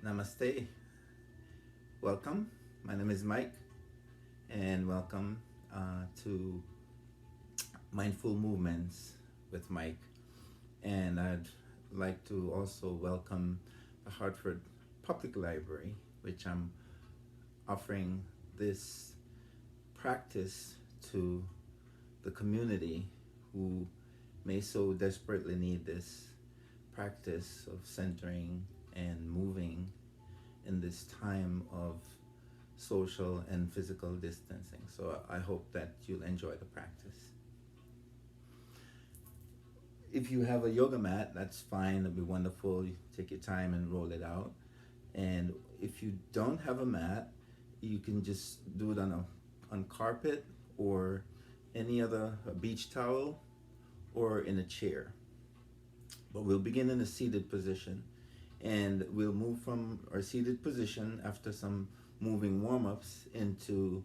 Namaste. Welcome. My name is Mike, and welcome to Mindful Movements with Mike. And I'd like to also welcome the Hartford Public Library, which I'm offering this practice to the community who may so desperately need this practice of centering and moving in this time of social and physical distancing. So I hope that you'll enjoy the practice. If you have a yoga mat, that's fine. It'll be wonderful. You take your time and roll it out. And if you don't have a mat, you can just do it on carpet or any other beach towel or in a chair. But we'll begin in a seated position, and we'll move from our seated position after some moving warm-ups into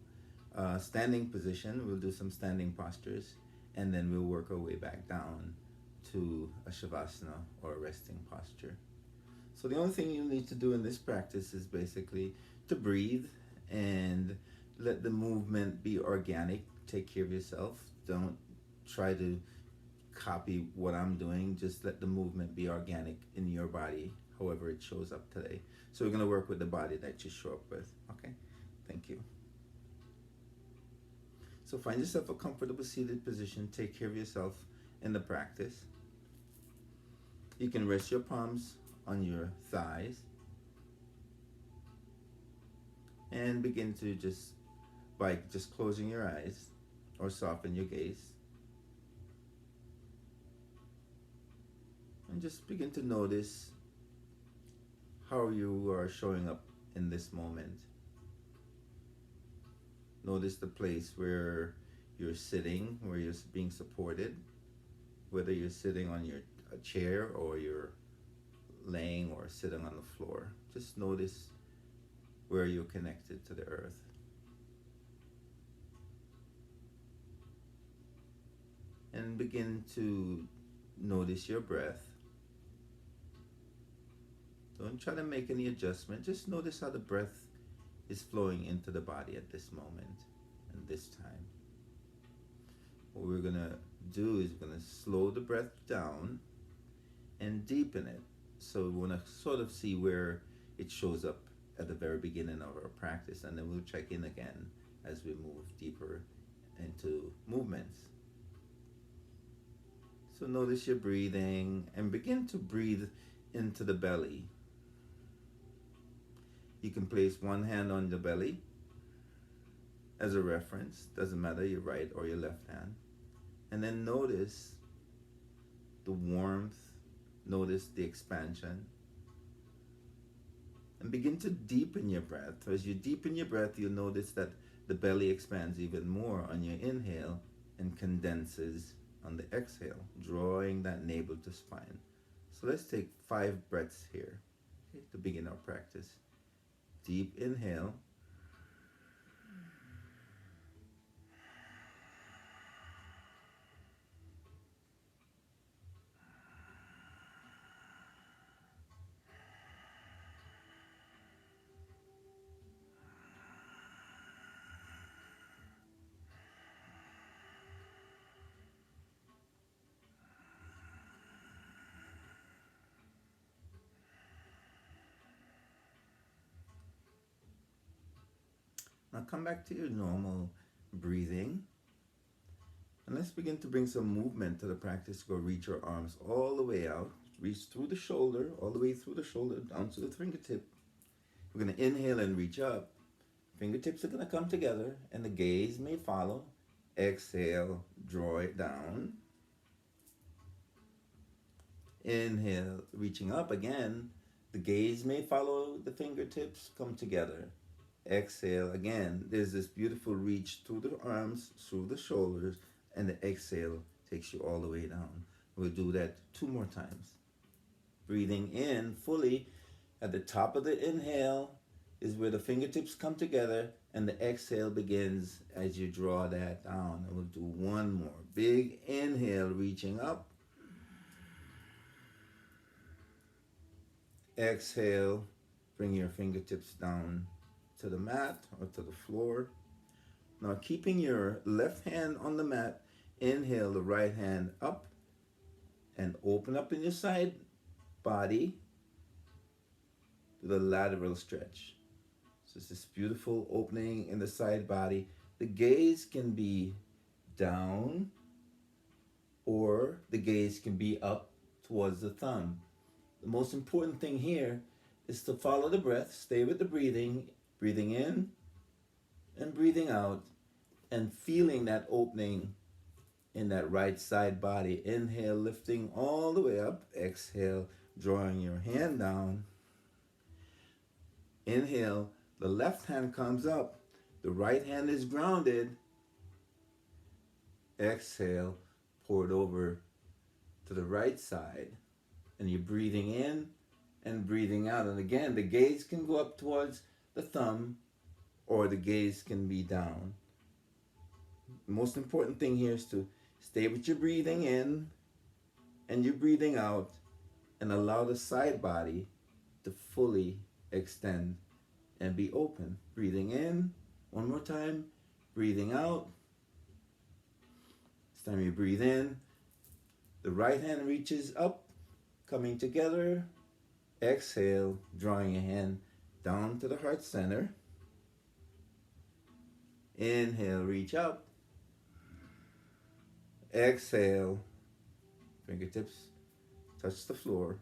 standing position. We'll do some standing postures, and then we'll work our way back down to a shavasana or a resting posture. So the only thing you need to do in this practice is basically to breathe and let the movement be organic. Take care of yourself. Don't try to copy what I'm doing. Just let the movement be organic in your body, however it shows up today. So we're going to work with the body that you show up with. Okay? Thank you. So find yourself a comfortable seated position. Take care of yourself in the practice. You can rest your palms on your thighs and begin to by just closing your eyes or soften your gaze. And just begin to notice how you are showing up in this moment. Notice the place where you're sitting, where you're being supported, whether you're sitting on a chair or you're laying or sitting on the floor. Just notice where you're connected to the earth. And begin to notice your breath. Don't try to make any adjustment. Just notice how the breath is flowing into the body at this moment and this time. What we're going to do is we're going to slow the breath down and deepen it. So we want to sort of see where it shows up at the very beginning of our practice, and then we'll check in again as we move deeper into movements. So notice your breathing and begin to breathe into the belly. You can place one hand on the belly as a reference. Doesn't matter your right or your left hand. And then notice the warmth. Notice the expansion. And begin to deepen your breath. As you deepen your breath, you'll notice that the belly expands even more on your inhale and condenses on the exhale, drawing that navel to spine. So let's take 5 breaths here, okay, to begin our practice. Deep inhale. Now come back to your normal breathing. And let's begin to bring some movement to the practice. Go reach your arms all the way out. Reach through the shoulder, all the way through the shoulder, down to the fingertip. We're going to inhale and reach up. Fingertips are going to come together and the gaze may follow. Exhale, draw it down. Inhale, reaching up again. The gaze may follow the fingertips, come together. Exhale again. There's this beautiful reach through the arms, through the shoulders, and the exhale takes you all the way down. We'll do that 2 more times. Breathing in fully. At the top of the inhale is where the fingertips come together, and the exhale begins as you draw that down. And we'll do 1 more. Big inhale, reaching up. Exhale, bring your fingertips down to the mat or to the floor. Now keeping your left hand on the mat, inhale the right hand up and open up in your side body to the lateral stretch. So it's this beautiful opening in the side body. The gaze can be down or the gaze can be up towards the thumb. The most important thing here is to follow the breath, stay with the breathing, breathing in and breathing out, and feeling that opening in that right side body. Inhale, lifting all the way up. Exhale, drawing your hand down. Inhale, the left hand comes up. The right hand is grounded. Exhale, pour it over to the right side. And you're breathing in and breathing out. And again, the gaze can go up towards the thumb or the gaze can be down. The most important thing here is to stay with your breathing in and your breathing out and allow the side body to fully extend and be open. Breathing in, one more time, breathing out. This time you breathe in, the right hand reaches up, coming together. Exhale, drawing your hand down to the heart center. Inhale, reach up. Exhale, fingertips touch the floor.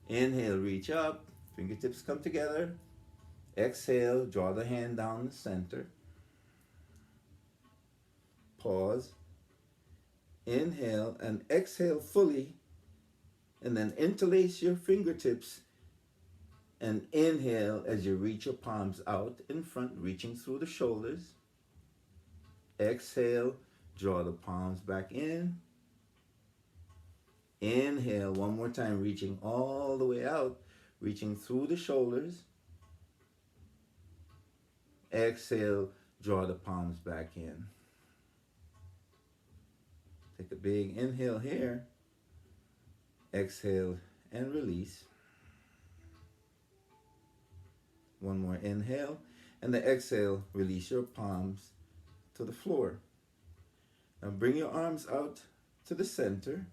Inhale, reach up, fingertips come together. Exhale, draw the hand down the center. Pause. Inhale and exhale fully, and then interlace your fingertips and inhale as you reach your palms out in front, reaching through the shoulders. Exhale, draw the palms back in. Inhale, one more time, reaching all the way out, reaching through the shoulders. Exhale, draw the palms back in. Take a big inhale here. Exhale and release. One more inhale, and the exhale, release your palms to the floor. Now bring your arms out to the center.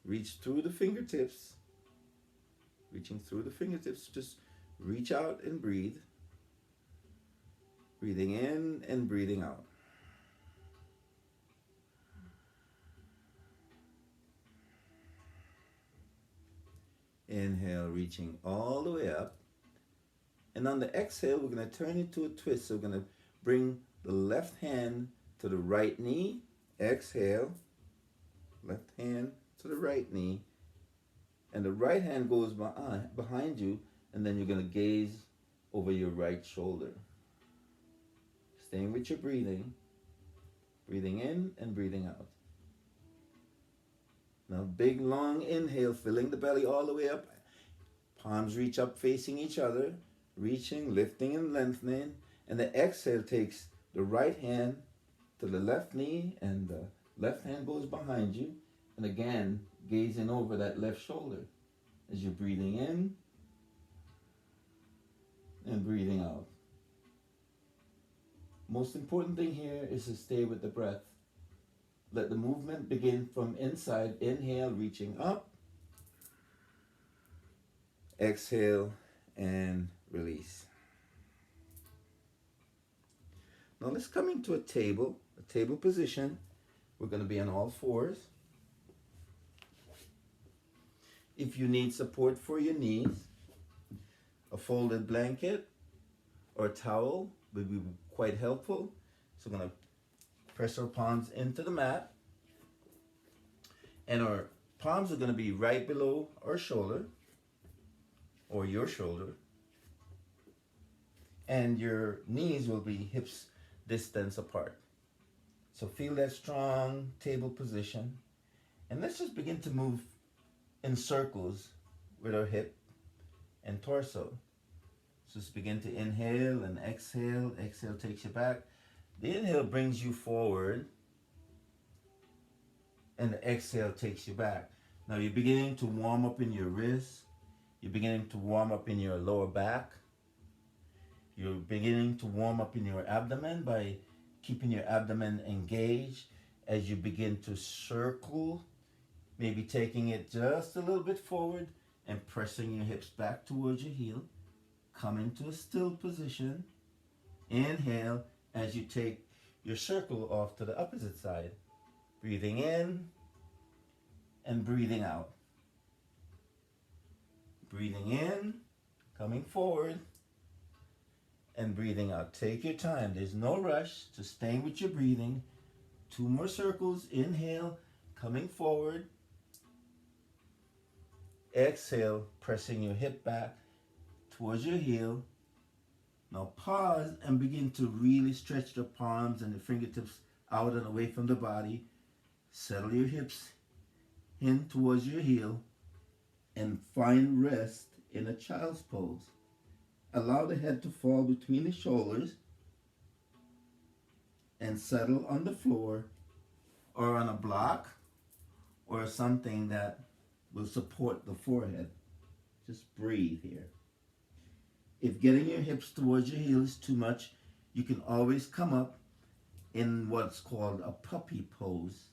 Reach through the fingertips. Reaching through the fingertips, just reach out and breathe. Breathing in and breathing out. Inhale, reaching all the way up. And on the exhale, we're going to turn into a twist. So we're going to bring the left hand to the right knee. Exhale. Left hand to the right knee. And the right hand goes behind you. And then you're going to gaze over your right shoulder. Staying with your breathing. Breathing in and breathing out. Now big long inhale, filling the belly all the way up. Palms reach up facing each other. Reaching, lifting and lengthening. And the exhale takes the right hand to the left knee and the left hand goes behind you. And again, gazing over that left shoulder as you're breathing in and breathing out. Most important thing here is to stay with the breath. Let the movement begin from inside. Inhale, reaching up. Exhale and release. Now let's come into a table position. We're going to be on all fours. If you need support for your knees, a folded blanket or a towel would be quite helpful. So we're going to press our palms into the mat. And our palms are going to be right below our shoulder or your shoulder. And your knees will be hips distance apart. So feel that strong table position. And let's just begin to move in circles with our hip and torso. So just begin to inhale and exhale. Exhale takes you back. The inhale brings you forward and the exhale takes you back. Now you're beginning to warm up in your wrists. You're beginning to warm up in your lower back. You're beginning to warm up in your abdomen by keeping your abdomen engaged as you begin to circle, maybe taking it just a little bit forward and pressing your hips back towards your heel. Come into a still position. Inhale as you take your circle off to the opposite side. Breathing in and breathing out. Breathing in, coming forward, and breathing out. Take your time. There's no rush. Just staying with your breathing. 2 more circles. Inhale, coming forward. Exhale, pressing your hip back towards your heel. Now pause and begin to really stretch the palms and the fingertips out and away from the body. Settle your hips in towards your heel and find rest in a child's pose. Allow the head to fall between the shoulders and settle on the floor or on a block or something that will support the forehead. Just breathe here. If getting your hips towards your heel is too much, you can always come up in what's called a puppy pose.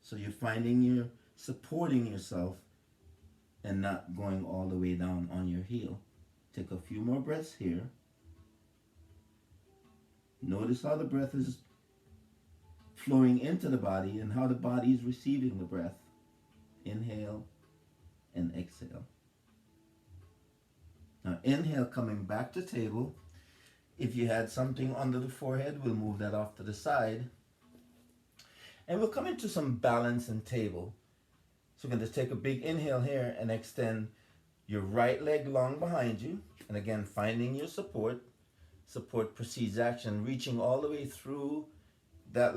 So you're finding you're supporting yourself and not going all the way down on your heel. Take a few more breaths here. Notice how the breath is flowing into the body and how the body is receiving the breath. Inhale and exhale. Now inhale, coming back to table. If you had something under the forehead, we'll move that off to the side. And we'll come into some balance and table. So we're going to take a big inhale here and extend your right leg long behind you. And again, finding your support. Support precedes action, reaching all the way through that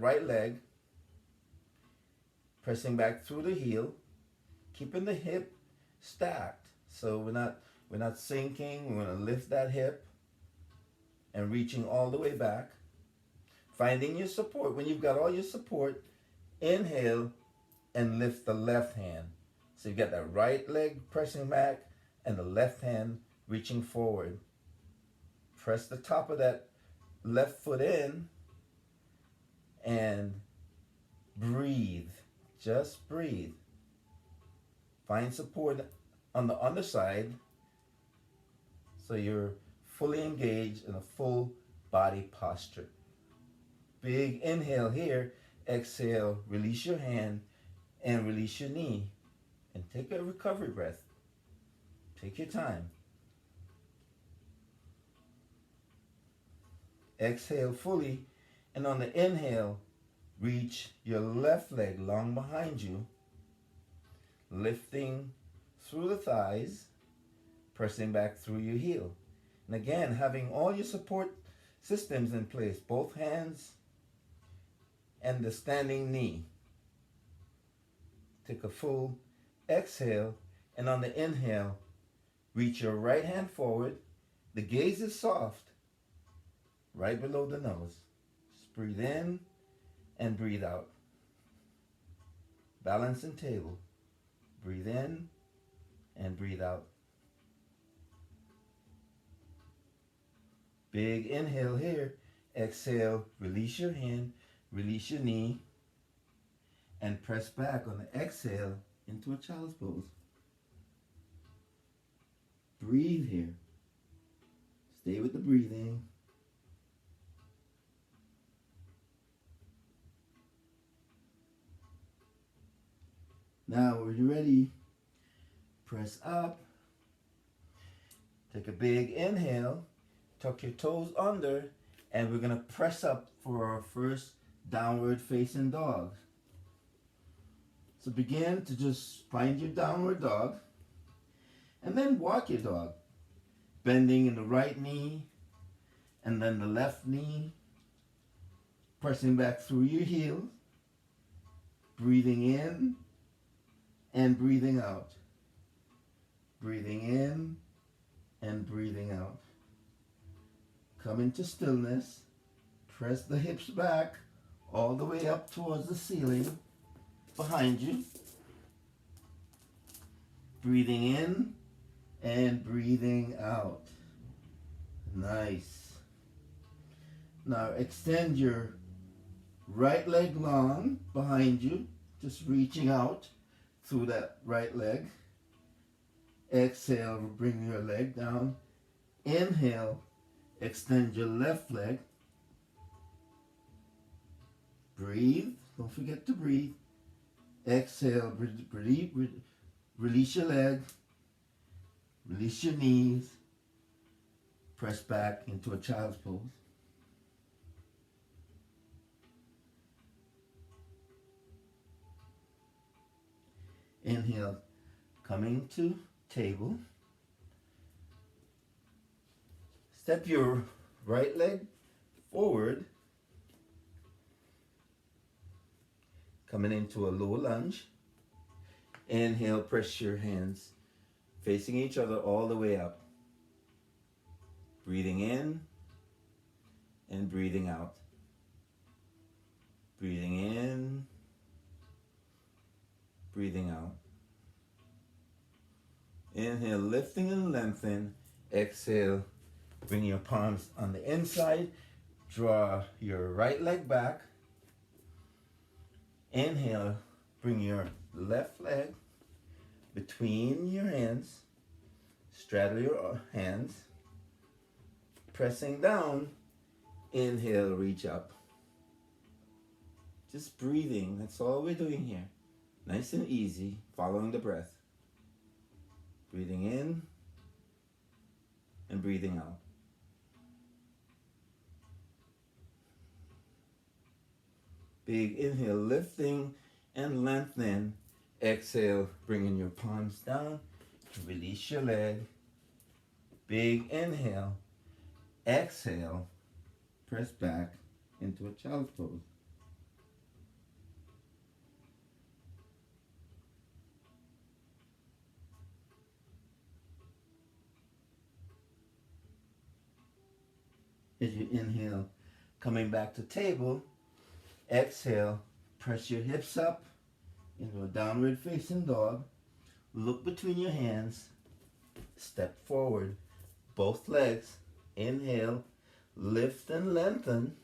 right leg. Pressing back through the heel. Keeping the hip stacked. So we're not sinking. We're going to lift that hip and reaching all the way back. Finding your support. When you've got all your support, inhale and lift the left hand. So you've got that right leg pressing back and the left hand reaching forward. Press the top of that left foot in and breathe. Just breathe. Find support on the underside so you're fully engaged in a full body posture. Big inhale here. Exhale, release your hand and release your knee. And take a recovery breath. Take your time. Exhale fully. And on the inhale, reach your left leg long behind you. Lifting through the thighs. Pressing back through your heel. And again, having all your support systems in place. Both hands and the standing knee. Take a full exhale, and on the inhale, reach your right hand forward. The gaze is soft, right below the nose. Just breathe in and breathe out. Balance and table. Breathe in and breathe out. Big inhale here. Exhale, release your hand. Release your knee and press back on the exhale into a child's pose. Breathe here. Stay with the breathing. Now, when you're ready, press up. Take a big inhale. Tuck your toes under, and we're going to press up for our first downward facing dog. So begin to just find your downward dog and then walk your dog, bending in the right knee and then the left knee, pressing back through your heels, breathing in and breathing out, breathing in and breathing out. Come into stillness, press the hips back all the way up towards the ceiling behind you. Breathing in and breathing out. Nice. Now extend your right leg long behind you, just reaching out through that right leg. Exhale, bring your leg down. Inhale, extend your left leg. Breathe, don't forget to breathe. Exhale, breathe, release your leg, release your knees, press back into a child's pose. Inhale, coming to table. Step your right leg forward, coming into a low lunge. Inhale, press your hands facing each other all the way up. Breathing in and breathing out. Breathing in, breathing out. Inhale, lifting and lengthen. Exhale, bring your palms on the inside. Draw your right leg back. Inhale, bring your left leg between your hands. Straddle your hands. Pressing down. Inhale, reach up. Just breathing, that's all we're doing here. Nice and easy, following the breath. Breathing in and breathing out. Big inhale, lifting and lengthening. Exhale, bringing your palms down. Release your leg. Big inhale. Exhale, press back into a child's pose. As you inhale, coming back to table, exhale, press your hips up into a downward facing dog. Look between your hands, step forward, both legs. Inhale, lift and lengthen.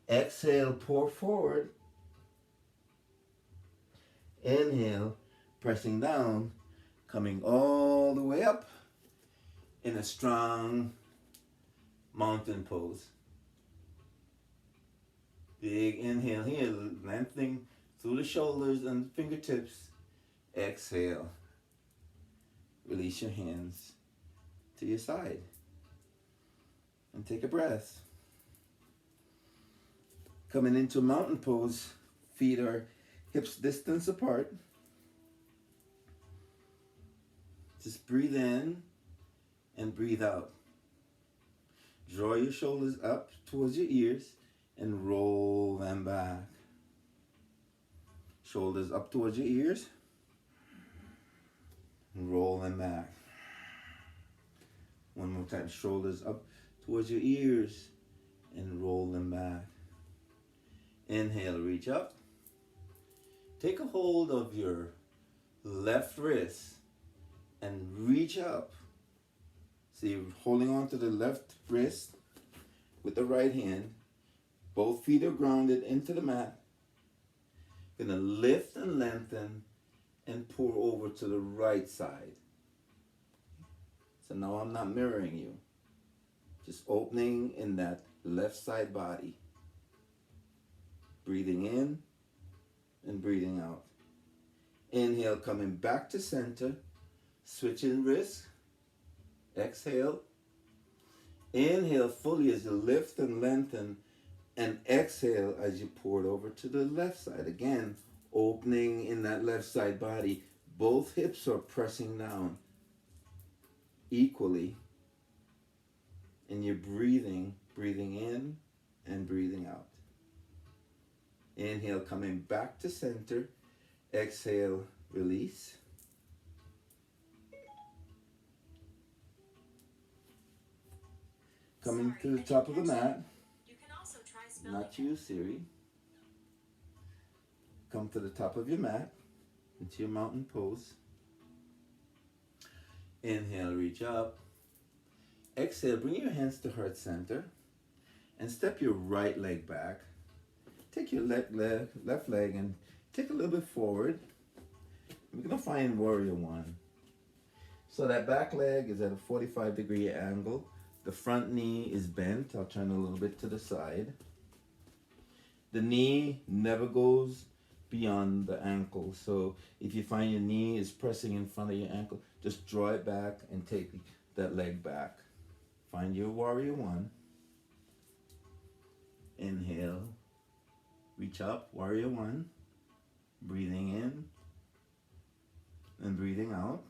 Exhale, pour forward. Inhale, pressing down, coming all the way up in a strong mountain pose. Big inhale here, lengthening through the shoulders and fingertips. Exhale. Release your hands to your side. And take a breath. Coming into mountain pose, feet are hips distance apart. Just breathe in and breathe out. Draw your shoulders up towards your ears and roll them back. Shoulders up towards your ears and roll them back. One more time, shoulders up towards your ears and roll them back. Inhale, reach up. Take a hold of your left wrist and reach up. So you're holding on to the left wrist with the right hand. Both feet are grounded into the mat. Gonna lift and lengthen and pour over to the right side. So now I'm not mirroring you. Just opening in that left side body. Breathing in and breathing out. Inhale, coming back to center. Switching wrists. Exhale. Inhale fully as you lift and lengthen. And exhale as you pour it over to the left side. Again, opening in that left side body. Both hips are pressing down equally. And you're breathing in and breathing out. Inhale, coming back to center. Exhale, release. Coming to the top of the mat. Not you, Siri. Come to the top of your mat, into your mountain pose. Inhale, reach up. Exhale, bring your hands to heart center and step your right leg back. Take your left leg and take a little bit forward. We're gonna find warrior one. So that back leg is at a 45-degree angle. The front knee is bent. I'll turn a little bit to the side. The knee never goes beyond the ankle. So if you find your knee is pressing in front of your ankle, just draw it back and take that leg back. Find your warrior one. Inhale, reach up, warrior one. Breathing in and breathing out.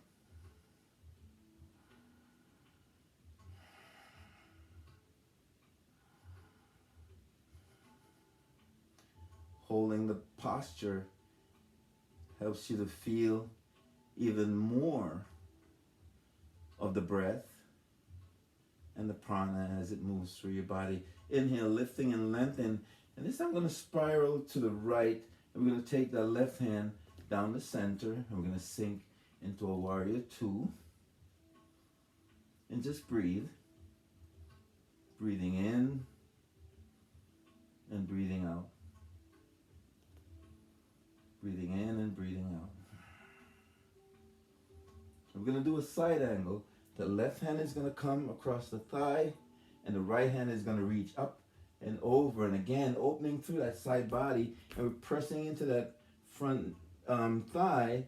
Holding the posture helps you to feel even more of the breath and the prana as it moves through your body. Inhale, lifting and lengthen. And this time I'm going to spiral to the right. And we're going to take the left hand down the center. And we're going to sink into a warrior two. And just breathe. Breathing in and breathing out. Breathing in and breathing out. We're going to do a side angle. The left hand is going to come across the thigh, and the right hand is going to reach up and over, and again opening through that side body, and we're pressing into that front thigh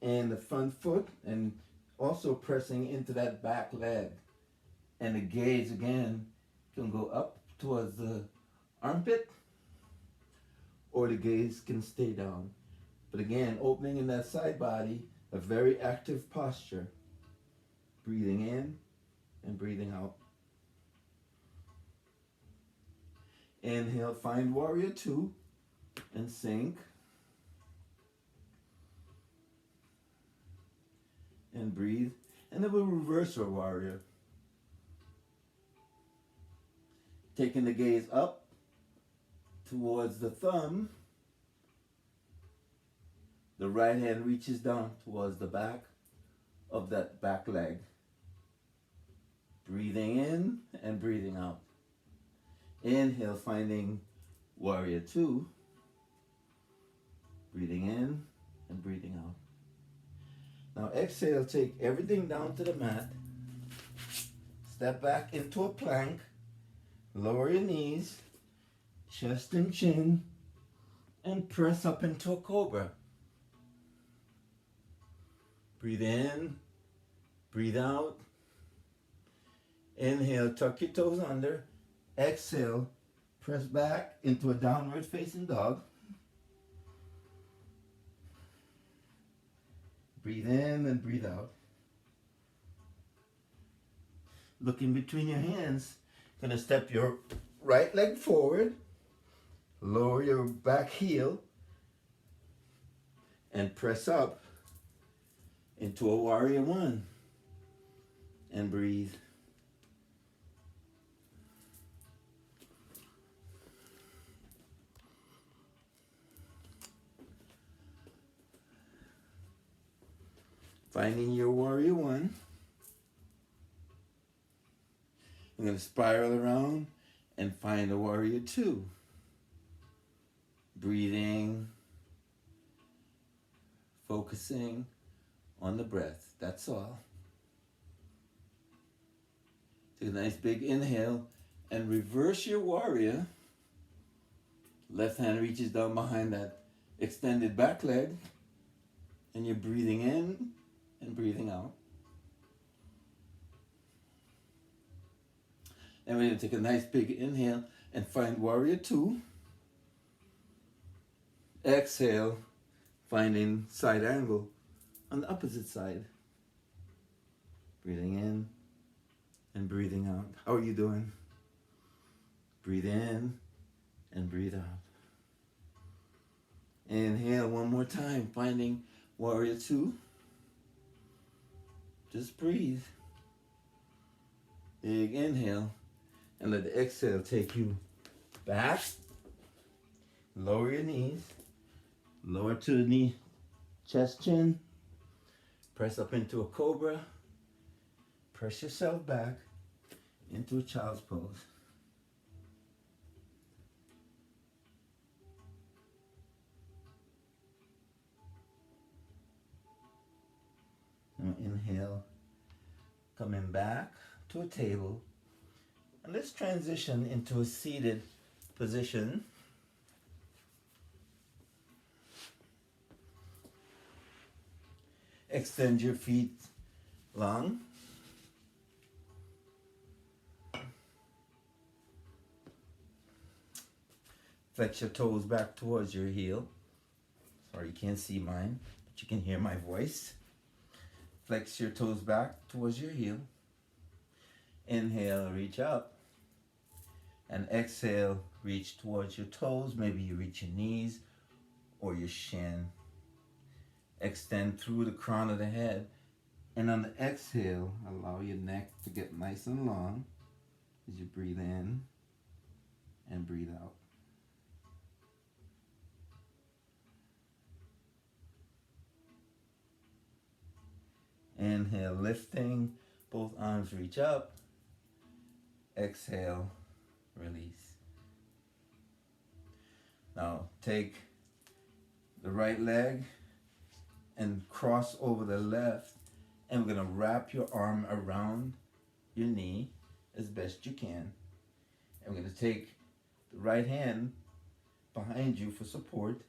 and the front foot, and also pressing into that back leg. And the gaze again can go up towards the armpit, or the gaze can stay down. But again, opening in that side body, a very active posture. Breathing in and breathing out. Inhale, find warrior two and sink. And breathe. And then we'll reverse our warrior. Taking the gaze up towards the thumb. The right hand reaches down towards the back of that back leg. Breathing in and breathing out. Inhale, finding warrior two. Breathing in and breathing out. Now exhale, take everything down to the mat. Step back into a plank. Lower your knees, chest and chin, and press up into a cobra. Breathe in, breathe out. Inhale, tuck your toes under. Exhale, press back into a downward facing dog. Breathe in and breathe out. Looking between your hands, gonna step your right leg forward, lower your back heel, and press up into a warrior one. And breathe. Finding your warrior one. I'm going to spiral around and find a warrior two. Breathing, focusing on the breath. That's all. Take a nice big inhale and reverse your warrior. Left hand reaches down behind that extended back leg, and you're breathing in and breathing out. Then we're going to take a nice big inhale and find warrior two. Exhale, finding side angle on the opposite side. Breathing in and breathing out. How are you doing? Breathe in and breathe out. Inhale one more time, finding warrior two. Just breathe. Big inhale, and let the exhale take you back. Lower your knees. Lower to the knee, chest, chin. Press up into a cobra. press yourself back into a child's pose. Now inhale, coming back to a table. And let's transition into a seated position. Extend your feet long. Flex your toes back towards your heel. Sorry, you can't see mine, but you can hear my voice. Flex your toes back towards your heel. Inhale, reach up. And exhale, reach towards your toes. Maybe you reach your knees or your shin. Extend through the crown of the head. And on the exhale, allow your neck to get nice and long as you breathe in and breathe out. Inhale, lifting, both arms reach up. Exhale, release. Now take the right leg and cross over the left, and we're going to wrap your arm around your knee as best you can. And we're going to take the right hand behind you for support,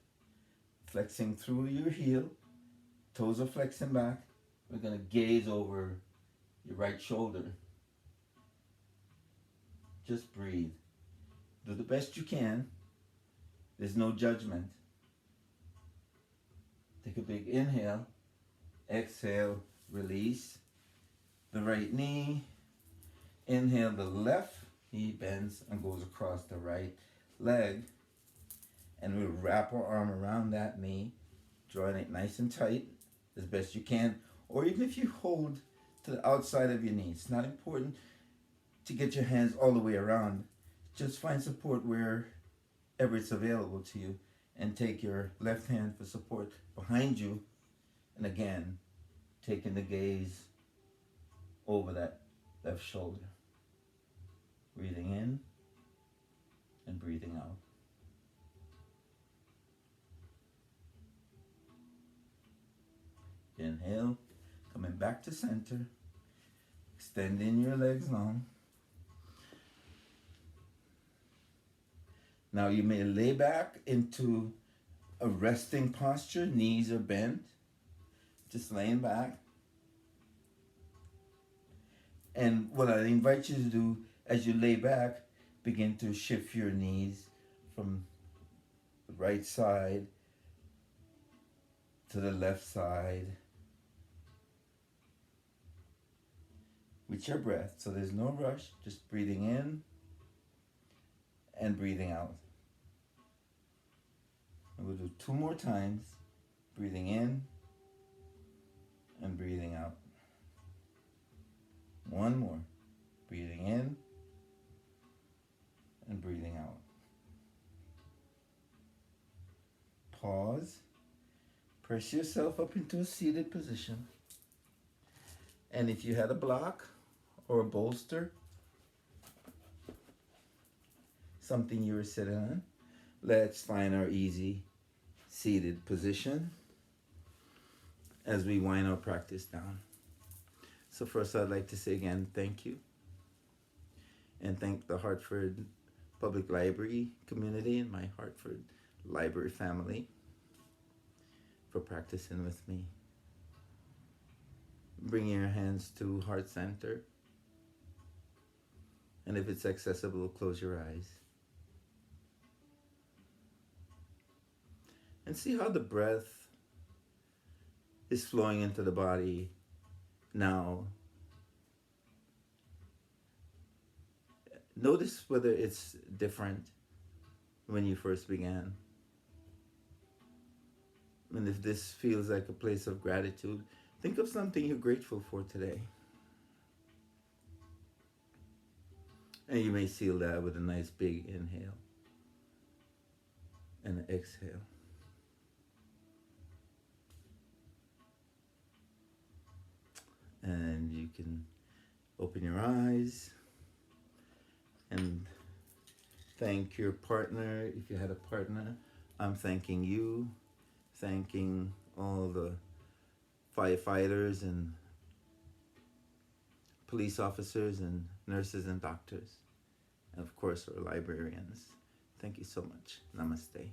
flexing through your heel, toes are flexing back. We're going to gaze over your right shoulder. Just breathe. Do the best you can. There's no judgment. Take a big inhale. Exhale, release. The right knee. Inhale, the left knee bends and goes across the right leg. And we'll wrap our arm around that knee, drawing it nice and tight as best you can. Or even if you hold to the outside of your knee, it's not important to get your hands all the way around. Just find support wherever it's available to you, and take your left hand for support behind you. And again, taking the gaze over that left shoulder. Breathing in and breathing out. Inhale, coming back to center. Extending your legs long. Now you may lay back into a resting posture. Knees are bent. Just laying back. And what I invite you to do as you lay back, begin to shift your knees from the right side to the left side with your breath. So there's no rush, just breathing in and breathing out. And we'll do 2 more times, breathing in and breathing out. 1 more, breathing in and breathing out. Pause. Press yourself up into a seated position. And if you had a block or a bolster, something you were sitting on, let's find our easy seated position as we wind our practice down. So first I'd like to say again, thank you. And thank the Hartford Public Library community and my Hartford Library family for practicing with me. Bring your hands to heart center. And if it's accessible, close your eyes. And see how the breath is flowing into the body now. Notice whether it's different when you first began. And if this feels like a place of gratitude, think of something you're grateful for today. And you may seal that with a nice big inhale and an exhale. And you can Open your eyes and thank your partner if you had a partner. I'm thanking you, thanking all the firefighters and police officers and nurses and doctors, and of course our librarians. Thank you so much. Namaste.